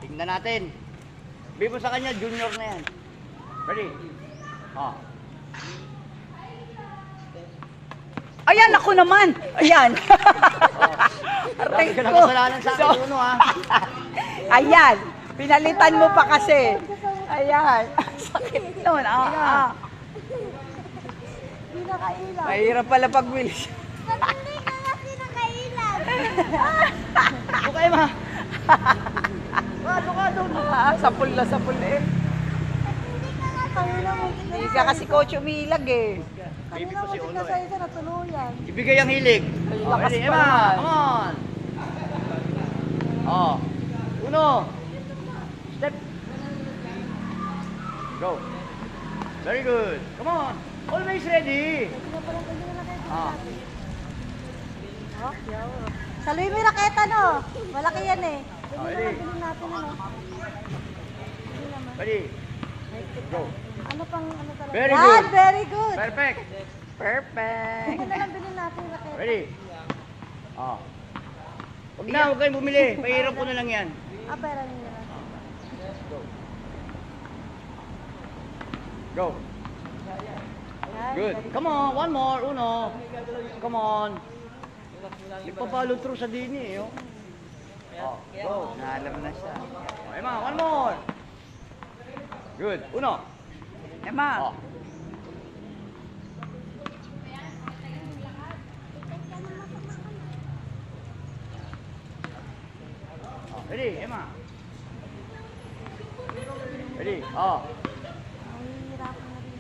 tingnan natin. Sabi mo sa kanya, junior na yan. Ready? Ayan, ako naman. Ayan. Aray ka na kasalanan sa akin, Uno, ha? Ayan. Pinalitan mo pa kasi. Ayan. Sakit nun. Hindi nakailan. Mahirap pala pag-wilis. Hindi ka kasi nakailan. Ito kayo, ma. Ano ka doon? Sapul na sapul eh. Hindi ka nga kanina mo. Hindi ka kasi coach umilag eh. Kanina mo tignan sa isa na tuluyan. Ibigay ang hilig. Ay, lakas Ready, pa Emma? naman. Come on. Uno. Step. Go. Very good. Come on. Always ready. Oh, yaw. Saluhin mo yung raketa, no? Malaki yan eh. Ready. Bilhin natin, ano? Hindi naman. Ready. Go. Ano pang, ano talaga? Very Yan, good. very good. Perfect. Perfect. Ito na lang bilhin natin yung raketa. Ready. Huwag na, huwag kayong bumili. Pahirap ko na lang yan. Pera nyo na. Go. Yan, Good. very Come on, one more. Uno. Come on. Hindi pa follow through sa dini eh. Go. Naalam na siya. Emma, one more. Good. Uno. Emma. Ready, Emma. Ready. Mahihirapan na rin.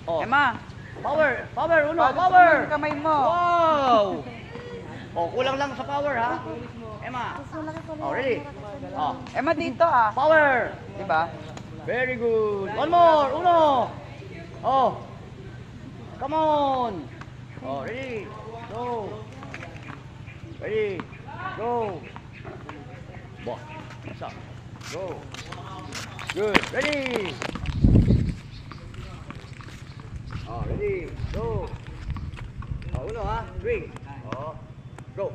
Emma. Power. Power. Uno. Pagod Power. naman yung kamay mo. Wow. Kulang lang sa power ha. Emma. Mas malaki pala Ready. yung raketa. Emma dito ah. Power. Diba? Very good. One more. Uno. Come on. Ready. Go. Ready. Go. Bah. Masa. Go. Good. Ready. Ready. Go. Uno ha. Swing. Go.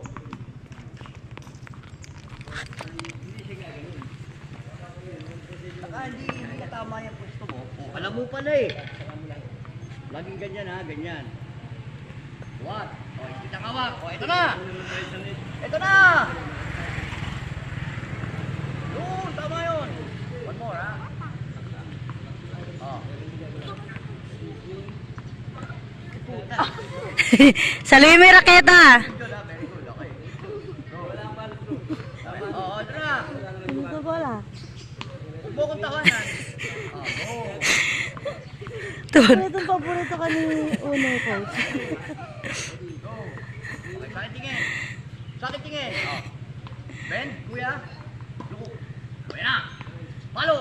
Saka hindi katama yung gusto mo. Alam mo pala eh. Laging ganyan ha, ganyan. What? Kitang hawak. Ito na! Ito na! Yun, tama yun. One more ha. Saluhin mo yung raketa. Very good ha, very good. Okay. Go. Ito na. Ito bola. Huwag mo kong tawanan. Go. Ito yung paborito ka ni Uno, coach. Go. Okay, sakit tingin. Sakit tingin. Bend, kuya. Luko. Kuya na. Palo.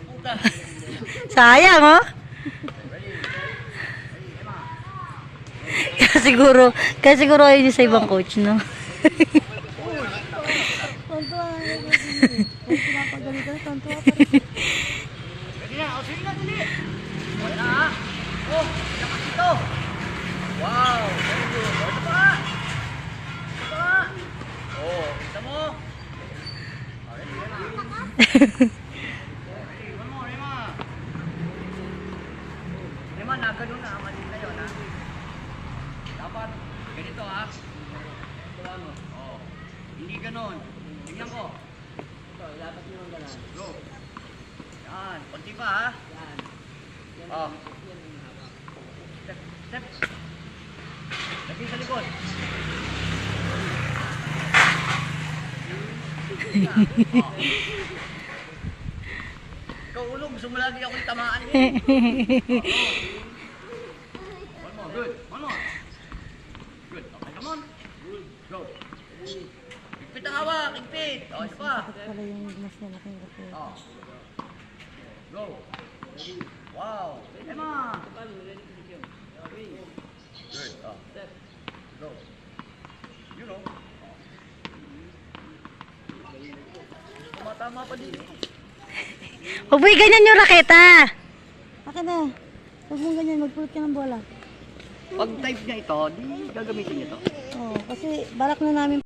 Puta. Sayang, oh. Ready. Ready, Emma. Kaya siguro ayun yung sa ibang coach, no? Tontuwa na yung pinapagalitan, tontuwa pa rin. Ready na. Sige na, dali. Kuya na ha. Lakas ito. Wow. Very good. Ito pa. Ito pa. Kita mo. Ready, Emma. Ready, one more, Emma. Emma, nagano na. Mali na yun, ha. Dapat, ganito, ha. Hindi ganon. Tingnan ko. Go. Yan. Konti pa, ha. Step. Step. Lagi sa likod. Ikaw ulo, gusto mo lagi akong tamaan eh. One more, good. One more. Good. Okay, come on. Go. Higpit ang hawak, higpit. Isa pa. Pala yung mas malaking raketa. Go. Wow. Emma. Good. Go. You know. Tumatama pa din. Huwag mo ganyan yung raketa. Akin na. Huwag mo ganyan, magpulot ka ng bola. Pag type niya ito, di gagamitin niya ito. Oo. Kasi balak na namin